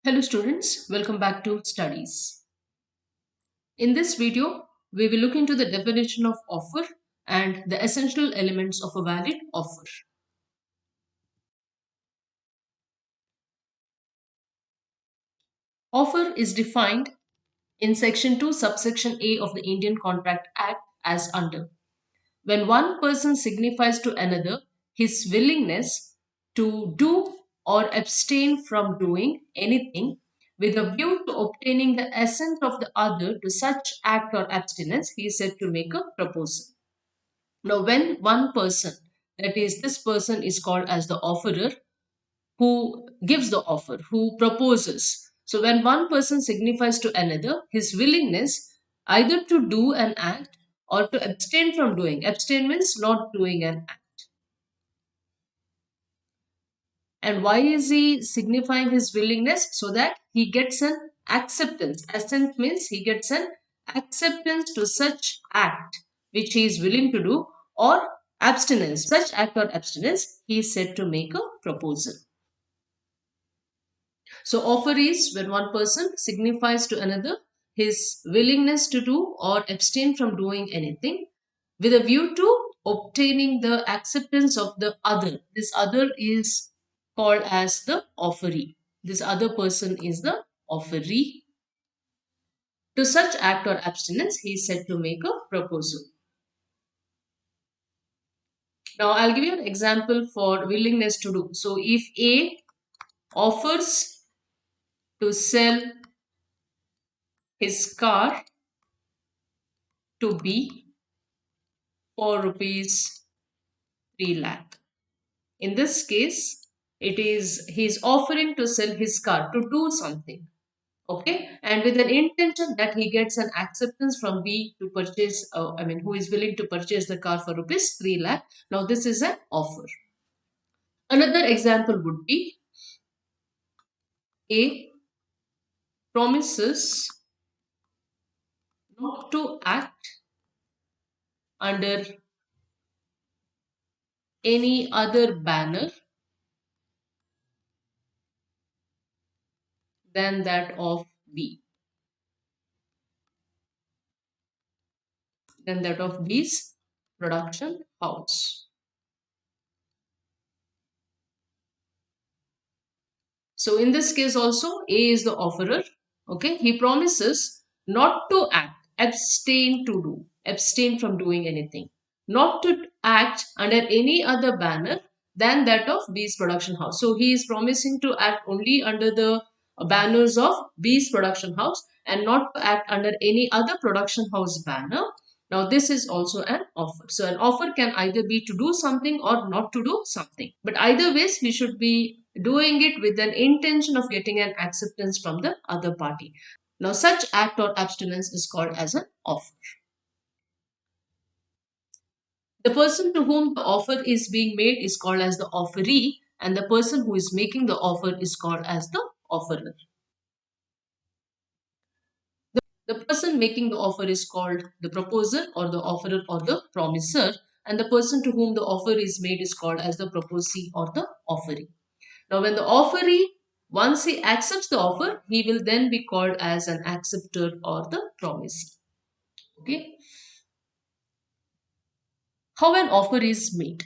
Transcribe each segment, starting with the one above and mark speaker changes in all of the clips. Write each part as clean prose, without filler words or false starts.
Speaker 1: Hello students, welcome back to studies. In this video, we will look into the definition of offer and the essential elements of a valid offer. Offer is defined in section 2 subsection A of the Indian Contract Act as under. When one person signifies to another his willingness to do or abstain from doing anything with a view to obtaining the assent of the other to such act or abstinence, he is said to make a proposal. Now, when one person, that is, this person is called as the offerer, who gives the offer, who proposes. So, when one person signifies to another his willingness either to do an act or to abstain from doing. Abstain means not doing an act. And why is he signifying his willingness? So that he gets an acceptance. Assent means he gets an acceptance to such act which he is willing to do, or abstinence. Such act or abstinence, he is said to make a proposal. So, offer is when one person signifies to another his willingness to do or abstain from doing anything with a view to obtaining the acceptance of the other. This other is called as the offeree. This other person is the offeree. To such act or abstinence, he is said to make a proposal. Now, I'll give you an example for willingness to do. So, if A offers to sell his car to B for rupees 3 lakh. In this case, it is he is offering to sell his car to do something. Okay, and with an intention that he gets an acceptance from B to purchase, who is willing to purchase the car for rupees 3 lakh. Now, this is an offer. Another example would be A promises not to act under any other banner than that of B, than that of B's production house. So in this case also, A is the offerer. Okay, he promises not to act, abstain to do, abstain from doing anything, not to act under any other banner than that of B's production house. So he is promising to act only under the banners of B's production house and not to act under any other production house banner. Now, this is also an offer. So, an offer can either be to do something or not to do something. But either ways, we should be doing it with an intention of getting an acceptance from the other party. Now, such act or abstinence is called as an offer. The person to whom the offer is being made is called as the offeree, and the person who is making the offer is called as the offerer. The person making the offer is called the proposer or the offerer or the promiser, and the person to whom the offer is made is called as the proposee or the offeree. Now, when the offeree, once he accepts the offer, he will then be called as an acceptor or the promisee. Okay. How an offer is made.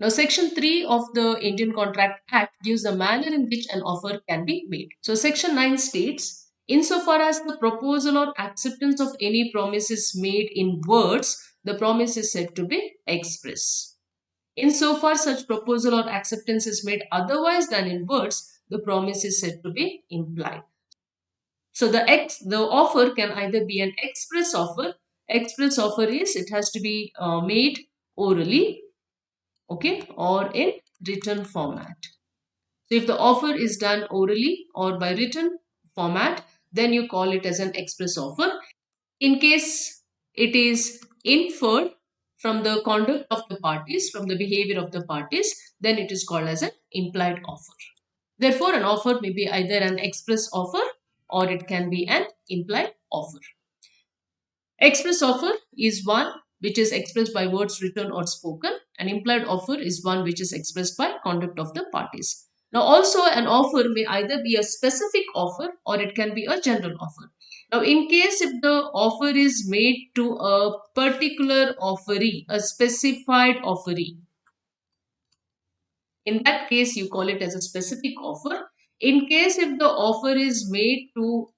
Speaker 1: Now, Section 3 of the Indian Contract Act gives the manner in which an offer can be made. So, Section 9 states, insofar as the proposal or acceptance of any promise is made in words, the promise is said to be express. Insofar such proposal or acceptance is made otherwise than in words, the promise is said to be implied. So the offer can either be an express offer. Express offer is it has to be made orally, okay, or in written format. So if the offer is done orally or by written format, then you call it as an express offer. In case it is inferred from the conduct of the parties, from the behavior of the parties, then it is called as an implied offer. Therefore, an offer may be either an express offer or it can be an implied offer. Express offer is one which is expressed by words written or spoken. An implied offer is one which is expressed by conduct of the parties. Now, also an offer may either be a specific offer or it can be a general offer. Now, in case if the offer is made to a particular offeree, a specified offeree, in that case, you call it as a specific offer. In case if the offer is made to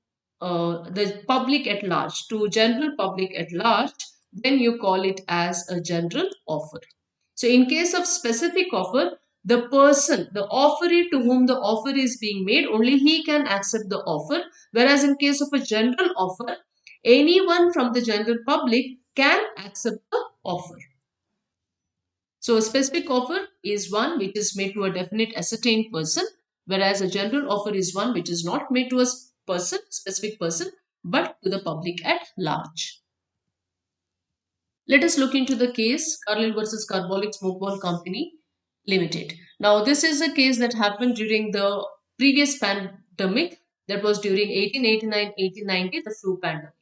Speaker 1: the public at large, to general public at large, then you call it as a general offer. So, in case of specific offer, the person, the offeree to whom the offer is being made, only he can accept the offer. Whereas in case of a general offer, anyone from the general public can accept the offer. So a specific offer is one which is made to a definite ascertained person, whereas a general offer is one which is not made to a person, specific person, but to the public at large. Let us look into the case Carlyle versus Carbolic Smokeball Company Limited. Now, this is a case that happened during the previous pandemic, that was during 1889-1890, the flu pandemic.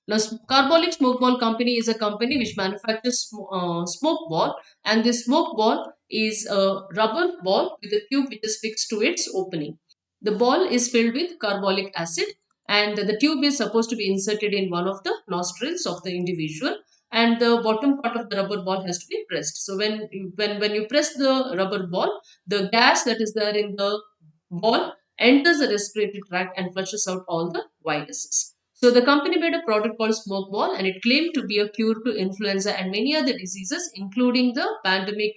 Speaker 1: Now, Carbolic Smoke Ball Company is a company which manufactures smoke ball, and this smoke ball is a rubber ball with a tube which is fixed to its opening. The ball is filled with carbolic acid, and the tube is supposed to be inserted in one of the nostrils of the individual, and the bottom part of the rubber ball has to be pressed. So when you press the rubber ball, the gas that is there in the ball enters the respiratory tract and flushes out all the viruses. So the company made a product called Smoke Ball, and it claimed to be a cure to influenza and many other diseases, including the pandemic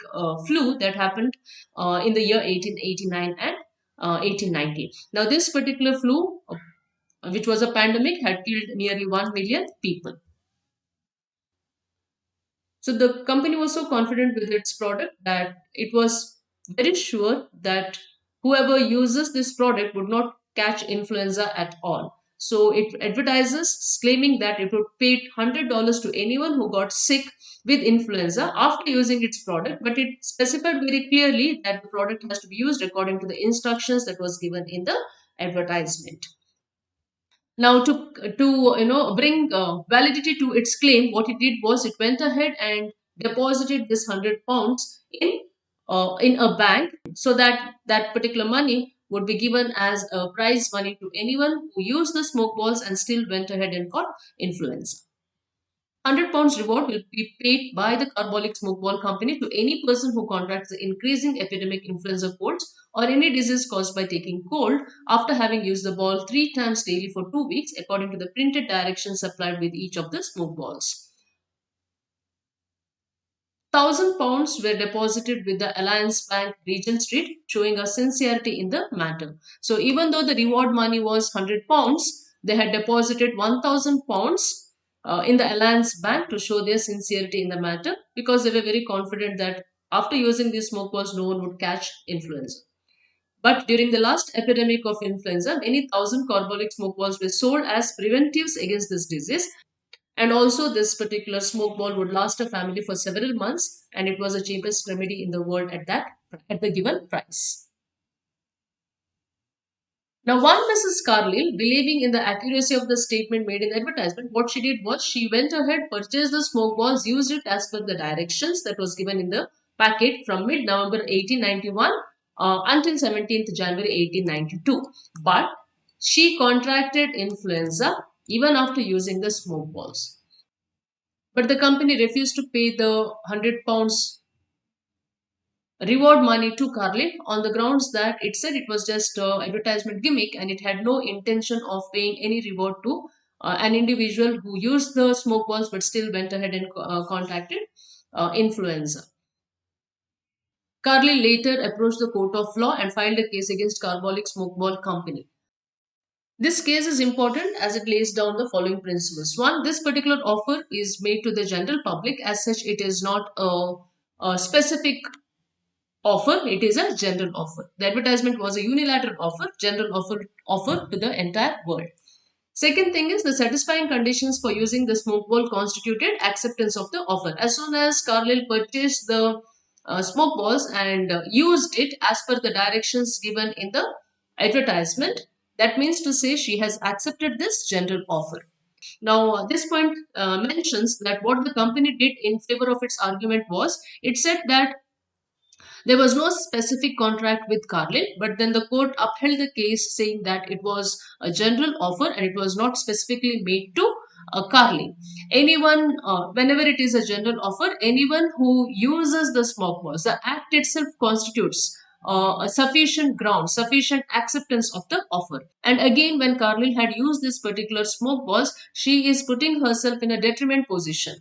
Speaker 1: flu that happened in the year 1889 and 1890. Now, this particular flu, which was a pandemic, had killed nearly 1 million people. So the company was so confident with its product that it was very sure that whoever uses this product would not catch influenza at all. So it advertises claiming that it would pay $100 to anyone who got sick with influenza after using its product, but it specified very clearly that the product has to be used according to the instructions that was given in the advertisement. Now, to bring validity to its claim, what it did was it went ahead and deposited this £100 in a bank, so that that particular money would be given as a prize money to anyone who used the smoke balls and still went ahead and got influenza. £100 reward will be paid by the Carbolic Smoke Ball Company to any person who contracts the increasing epidemic influenza colds or any disease caused by taking cold after having used the ball 3 times daily for 2 weeks, according to the printed directions supplied with each of the smoke balls. £1,000 were deposited with the Alliance Bank, Regent Street, showing a sincerity in the matter. So even though the reward money was £100, they had deposited £1,000 in the Alliance Bank to show their sincerity in the matter, because they were very confident that after using these smoke balls, no one would catch influenza. But during the last epidemic of influenza, many thousand carbolic smoke balls were sold as preventives against this disease. And also, this particular smoke ball would last a family for several months, and it was the cheapest remedy in the world at the given price. Now, one Mrs. Carlyle, believing in the accuracy of the statement made in the advertisement, what she did was she went ahead, purchased the smoke balls, used it as per the directions that was given in the packet from mid-November 1891 until 17th January 1892. But she contracted influenza even after using the smoke balls. But the company refused to pay the £100 reward money to Carlyle on the grounds that it said it was just advertisement gimmick, and it had no intention of paying any reward to an individual who used the smoke balls but still went ahead and contracted influenza. Carlyle later approached the court of law and filed a case against Carbolic Smoke Ball Company. This case is important as it lays down the following principles. One, this particular offer is made to the general public. As such, it is not a specific offer, it is a general offer. The advertisement was a unilateral offer, general offer to the entire world. Second thing is the satisfying conditions for using the smoke ball constituted acceptance of the offer. As soon as Carlyle purchased the smoke balls and used it as per the directions given in the advertisement, that means to say she has accepted this general offer. Now, this point mentions that what the company did in favor of its argument was it said that There was no specific contract with Carlyle, but then the court upheld the case saying that it was a general offer and it was not specifically made to Carlyle. Anyone, whenever it is a general offer, anyone who uses the smoke balls, the act itself constitutes a sufficient ground, sufficient acceptance of the offer. And again, when Carlyle had used this particular smoke balls, she is putting herself in a detriment position.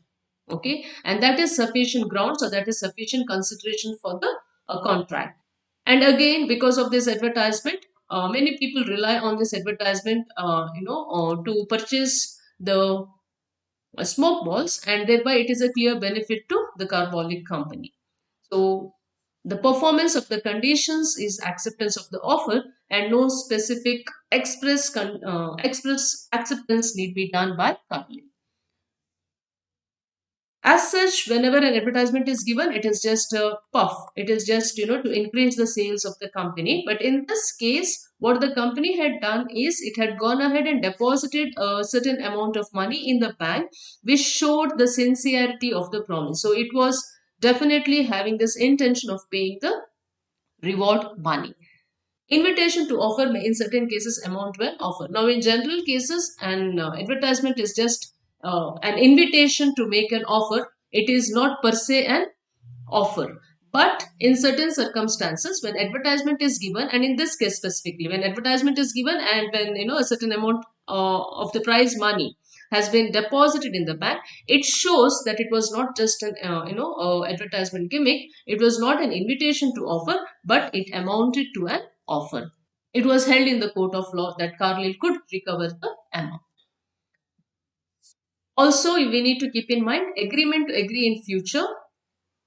Speaker 1: Okay, and that is sufficient ground, so that is sufficient consideration for the contract. And again, because of this advertisement, many people rely on this advertisement, to purchase the smoke balls, and thereby it is a clear benefit to the carbolic company. So the performance of the conditions is acceptance of the offer, and no specific express acceptance need be done by company. As such, whenever an advertisement is given, it is just a puff. It is just, to increase the sales of the company. But in this case, what the company had done is it had gone ahead and deposited a certain amount of money in the bank, which showed the sincerity of the promise. So it was definitely having this intention of paying the reward money. Invitation to offer may in certain cases amount to an offer. Now, in general cases, an advertisement is just an invitation to make an offer. It is not per se an offer. But in certain circumstances, when advertisement is given, and in this case specifically, when advertisement is given and when a certain amount of the prize money has been deposited in the bank, it shows that it was not just an advertisement gimmick. It was not an invitation to offer, but it amounted to an offer. It was held in the court of law that Carlyle could recover the amount. Also, we need to keep in mind agreement to agree in future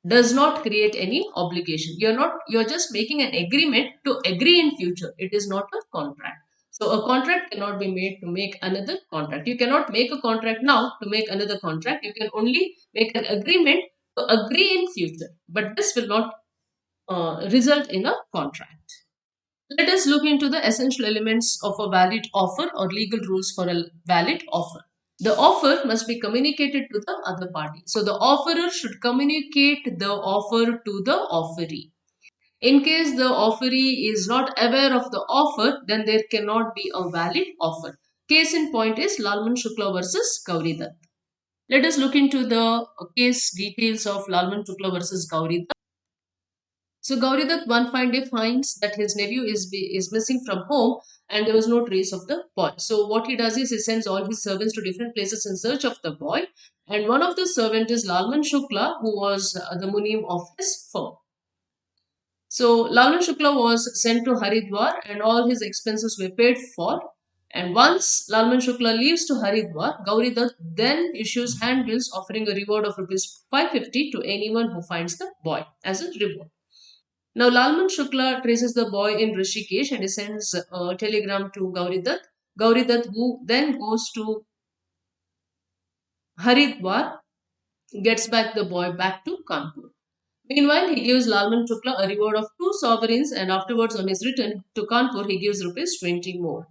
Speaker 1: does not create any obligation. You're just making an agreement to agree in future. It is not a contract. So a contract cannot be made to make another contract. You cannot make a contract now to make another contract. You can only make an agreement to agree in future. But this will not result in a contract. Let us look into the essential elements of a valid offer or legal rules for a valid offer. The offer must be communicated to the other party. So the offerer should communicate the offer to the offeree. In case the offeree is not aware of the offer, then there cannot be a valid offer. Case in point is Lalman Shukla versus Gauri Dutt. Let us look into the case details of Lalman Shukla versus Gauri Dutt. So Gauridat one fine day finds that his nephew is missing from home and there was no trace of the boy. So what he does is he sends all his servants to different places in search of the boy. And one of the servants is Lalman Shukla, who was the munim of his firm. So Lalman Shukla was sent to Haridwar and all his expenses were paid for. And once Lalman Shukla leaves to Haridwar, Gauridat then issues handbills offering a reward of rupees 550 to anyone who finds the boy as a reward. Now, Lalman Shukla traces the boy in Rishikesh and he sends a telegram to Gauridat. Gauridat, who then goes to Haridwar, gets back the boy back to Kanpur. Meanwhile, he gives Lalman Shukla a reward of 2 sovereigns and afterwards, on his return to Kanpur, he gives rupees 20 more.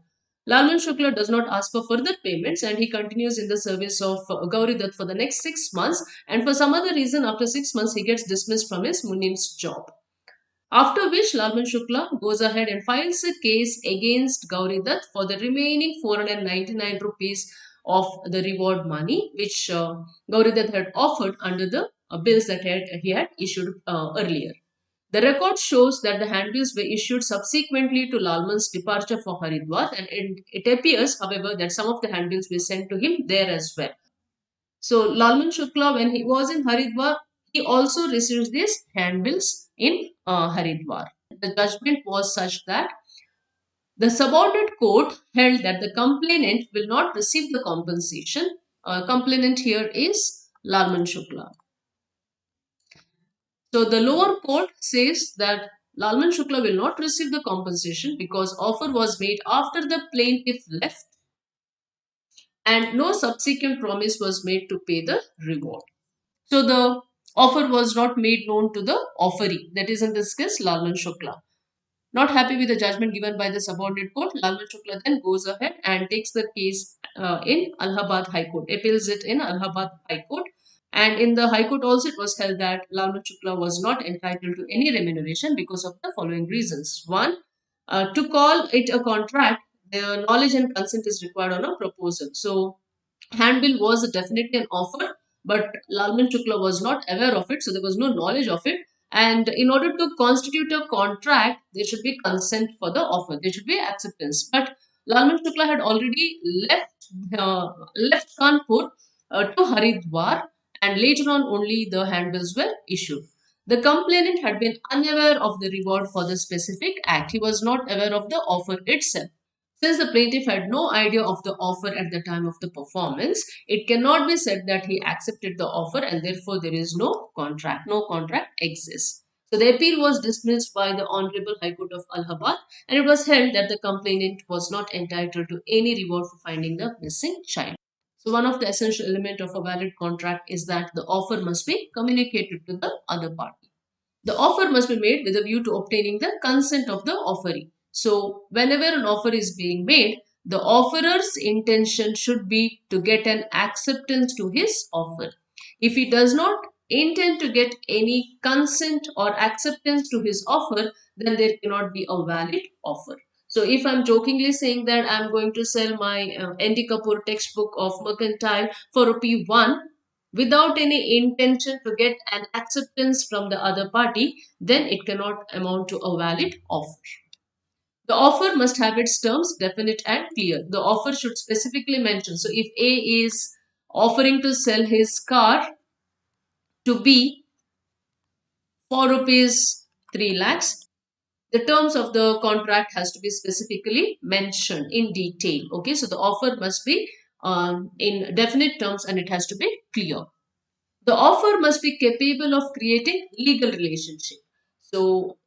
Speaker 1: Lalman Shukla does not ask for further payments and he continues in the service of Gauridat for the next 6 months, and for some other reason, after 6 months, he gets dismissed from his Munim's job. After which Lalman Shukla goes ahead and files a case against Gauri Dutt for the remaining 499 rupees of the reward money which Gauri Dutt had offered under the bills that he had issued earlier. The record shows that the handbills were issued subsequently to Lalman's departure for Haridwar, and it appears, however, that some of the handbills were sent to him there as well. So Lalman Shukla, when he was in Haridwar, he also received these handbills in Haridwar. The judgment was such that the subordinate court held that the complainant will not receive the compensation. Complainant here is Lalman Shukla. So the lower court says that Lalman Shukla will not receive the compensation because offer was made after the plaintiff left and no subsequent promise was made to pay the reward. So the offer was not made known to the offeree, that is in this case Lalman Shukla. Not happy with the judgment given by the subordinate court, Lalman Shukla then goes ahead and takes the case in Allahabad High Court, appeals it in Allahabad High Court, And in the High Court also it was held that Lalman Shukla was not entitled to any remuneration because of the following reasons. One, to call it a contract, the knowledge and consent is required on a proposal. So handbill was definitely an offer, but Lalman Shukla was not aware of it, so there was no knowledge of it. And in order to constitute a contract, there should be consent for the offer. There should be acceptance. But Lalman Shukla had already left Kanpur to Haridwar, and later on only the handbills were issued. The complainant had been unaware of the reward for the specific act. He was not aware of the offer itself. Since the plaintiff had no idea of the offer at the time of the performance, it cannot be said that he accepted the offer and therefore there is no contract. No contract exists. So the appeal was dismissed by the Honorable High Court of Allahabad, and it was held that the complainant was not entitled to any reward for finding the missing child. So one of the essential element of a valid contract is that the offer must be communicated to the other party. The offer must be made with a view to obtaining the consent of the offeree. So, whenever an offer is being made, the offerer's intention should be to get an acceptance to his offer. If he does not intend to get any consent or acceptance to his offer, then there cannot be a valid offer. So, if I'm jokingly saying that I'm going to sell my N.D. Kapoor textbook of Mercantile for rupee 1, without any intention to get an acceptance from the other party, then it cannot amount to a valid offer. The offer must have its terms definite and clear. The offer should specifically mention. So, if A is offering to sell his car to B for rupees 3 lakhs, the terms of the contract has to be specifically mentioned in detail. Okay, so the offer must be in definite terms and it has to be clear. The offer must be capable of creating legal relationship. So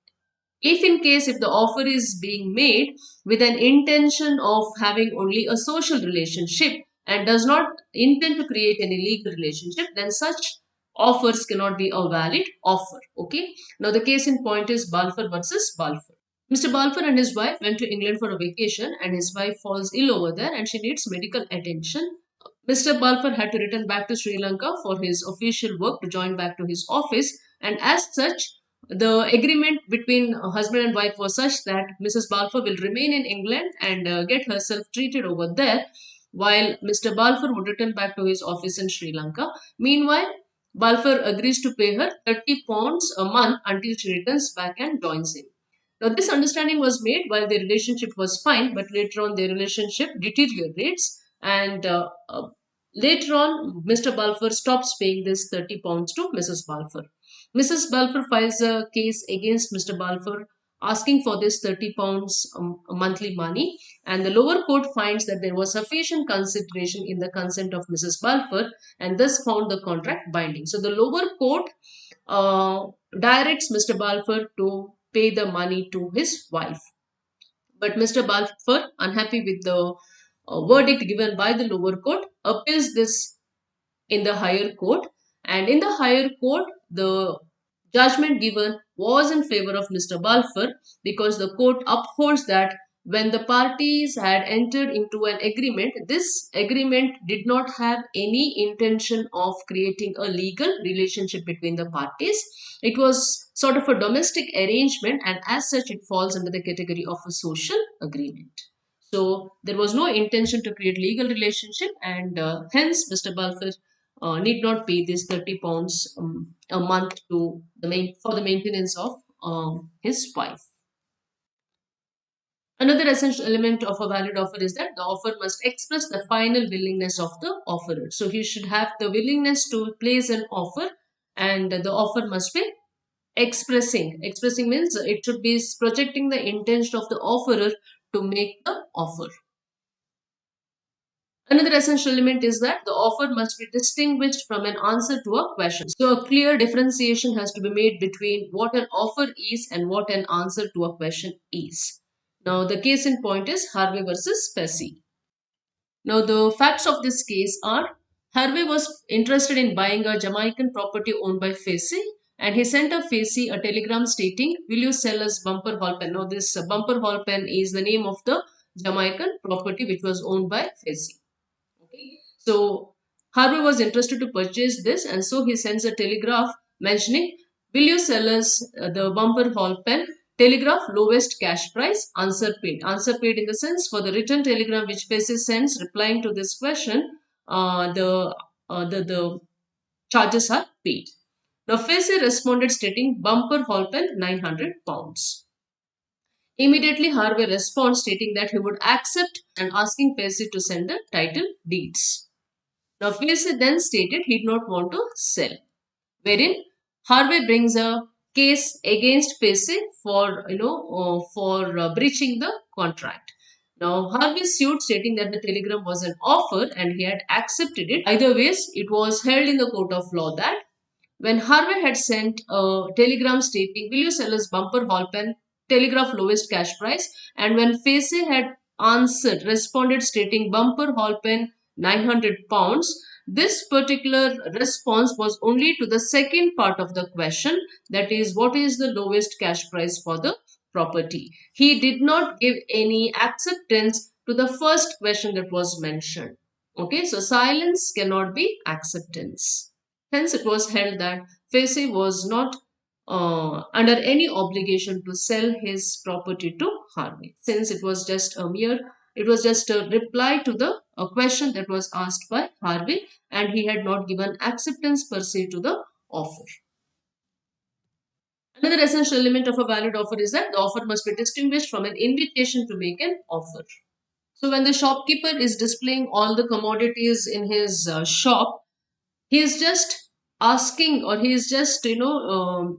Speaker 1: if in case if the offer is being made with an intention of having only a social relationship and does not intend to create any legal relationship, then such offers cannot be a valid offer. Okay, now the case in point is Balfour versus Balfour. Mr. Balfour and his wife went to England for a vacation, and his wife falls ill over there and she needs medical attention. Mr. Balfour had to return back to Sri Lanka for his official work to join back to his office, and as such, the agreement between husband and wife was such that Mrs. Balfour will remain in England and get herself treated over there, while Mr. Balfour would return back to his office in Sri Lanka. Meanwhile, Balfour agrees to pay her £30 a month until she returns back and joins him. Now, this understanding was made while their relationship was fine, but later on their relationship deteriorates, and later on, Mr. Balfour stops paying this £30 to Mrs. Balfour. Mrs. Balfour files a case against Mr. Balfour asking for this £30 monthly money, and the lower court finds that there was sufficient consideration in the consent of Mrs. Balfour and thus found the contract binding. So the lower court uh, directs Mr. Balfour to pay the money to his wife. But Mr. Balfour, unhappy with the verdict given by the lower court, appeals this in the higher court, and in the higher court the judgment given was in favor of Mr. Balfour because the court upholds that when the parties had entered into an agreement, this agreement did not have any intention of creating a legal relationship between the parties. It was sort of a domestic arrangement, and as such it falls under the category of a social agreement. So there was no intention to create legal relationship, and hence Mr. Balfour need not pay this £30 a month to for the maintenance of his wife. Another essential element of a valid offer is that the offer must express the final willingness of the offerer. So he should have the willingness to place an offer, and the offer must be expressing. Expressing means it should be projecting the intention of the offerer to make the offer. Another essential element is that the offer must be distinguished from an answer to a question. So, a clear differentiation has to be made between what an offer is and what an answer to a question is. Now, the case in point is Harvey versus Pesci. Now, the facts of this case are Harvey was interested in buying a Jamaican property owned by Facey, and he sent a Facey a telegram stating, "Will you sell us bumper hall pen?" Now, this bumper hall pen is the name of the Jamaican property which was owned by Facey. Okay. So Harvey was interested to purchase this, and so he sends a telegraph mentioning, "Will you sell us the bumper hall pen? Telegraph, lowest cash price, answer paid." Answer paid in the sense for the written telegram which Faces sends replying to this question, the charges are paid. Now, Facey responded stating, "Bumper hall pen, £900." Immediately, Harvey responds stating that he would accept and asking Facey to send the title deeds. Now, Facey then stated he did not want to sell, wherein Harvey brings a case against Facey for breaching the contract. Now, Harvey sued stating that the telegram was an offer and he had accepted it. Either ways, it was held in the court of law that when Harvey had sent a telegram stating, "Will you sell us bumper ball pen, telegraph lowest cash price?" And when Facey had responded stating bumper hall pen £900, this particular response was only to the second part of the question, that is, what is the lowest cash price for the property. He did not give any acceptance to the first question that was mentioned. Okay, so silence cannot be acceptance. Hence, it was held that Facey was not under any obligation to sell his property to Harvey, since it was just a reply to the a question that was asked by Harvey, and he had not given acceptance per se to the offer. Another essential element of a valid offer is that the offer must be distinguished from an invitation to make an offer. So, when the shopkeeper is displaying all the commodities in his shop, he is just asking, or he is just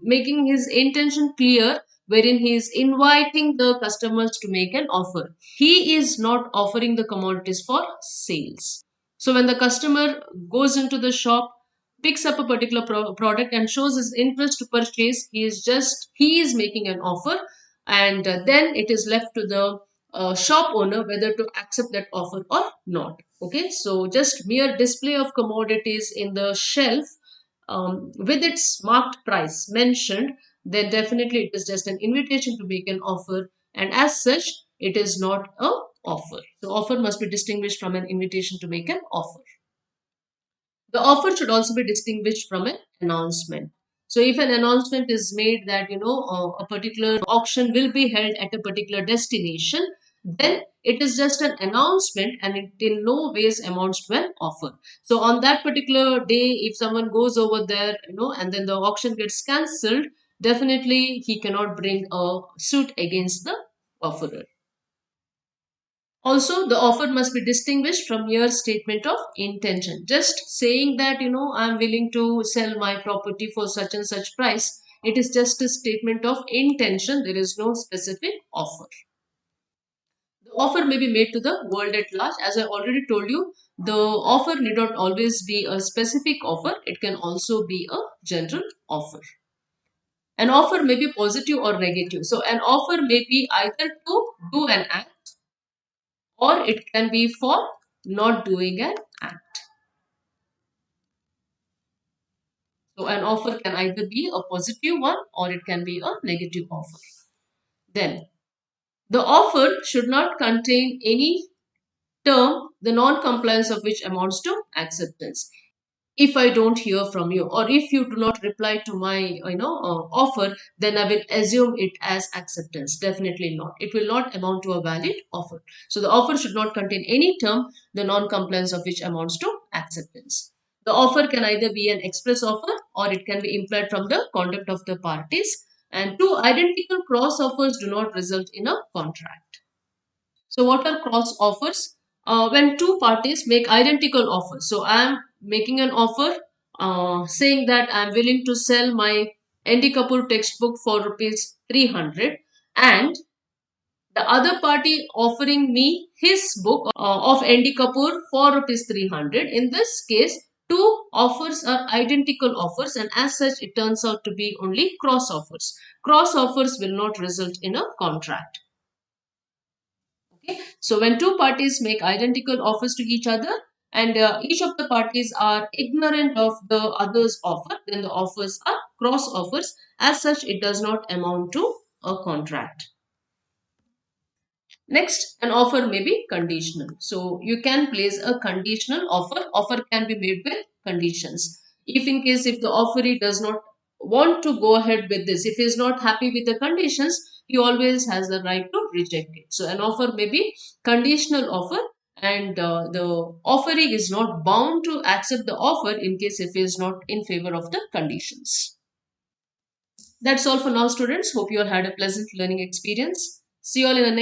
Speaker 1: making his intention clear, wherein he is inviting the customers to make an offer. He is not offering the commodities for sales. So when the customer goes into the shop, picks up a particular product and shows his interest to purchase, he is making an offer, and then it is left to the shop owner whether to accept that offer or not. Okay, so just mere display of commodities in the shelf, with its marked price mentioned, then definitely it is just an invitation to make an offer, and as such it is not a offer. The offer must be distinguished from an invitation to make an offer. The offer should also be distinguished from an announcement. So if an announcement is made that a particular auction will be held at a particular destination, then it is just an announcement and it in no ways amounts to an offer. So on that particular day, if someone goes over there, and then the auction gets cancelled, definitely he cannot bring a suit against the offerer. Also, the offer must be distinguished from mere statement of intention. Just saying that, I'm willing to sell my property for such and such price, it is just a statement of intention. There is no specific offer. The offer may be made to the world at large. As I already told you, the offer need not always be a specific offer, it can also be a general offer. An offer may be positive or negative. So, an offer may be either to do an act, or it can be for not doing an act. So an offer can either be a positive one or it can be a negative offer. Then the offer should not contain any term, the non-compliance of which amounts to acceptance. If I don't hear from you, or if you do not reply to my offer, then I will assume it as acceptance. Definitely not. It will not amount to a valid offer. So the offer should not contain any term, the non-compliance of which amounts to acceptance. The offer can either be an express offer or it can be implied from the conduct of the parties, and two identical cross offers do not result in a contract. So what are cross offers? When two parties make identical offers. So I am making an offer saying that I am willing to sell my Andy Kapoor textbook for rupees 300, and the other party offering me his book of Andy Kapoor for rupees 300. In this case, two offers are identical offers, and as such it turns out to be only cross offers. Cross offers will not result in a contract. Okay. So when two parties make identical offers to each other, and each of the parties are ignorant of the other's offer, then the offers are cross offers. As such, it does not amount to a contract. Next, an offer may be conditional. So you can place a conditional offer. Offer can be made with conditions. If in case if the offeree does not want to go ahead with this, if he is not happy with the conditions, he always has the right to reject it. So an offer may be conditional offer, and the offeree is not bound to accept the offer in case if he is not in favor of the conditions. That's all for now, students. Hope you all had a pleasant learning experience. See you all in the next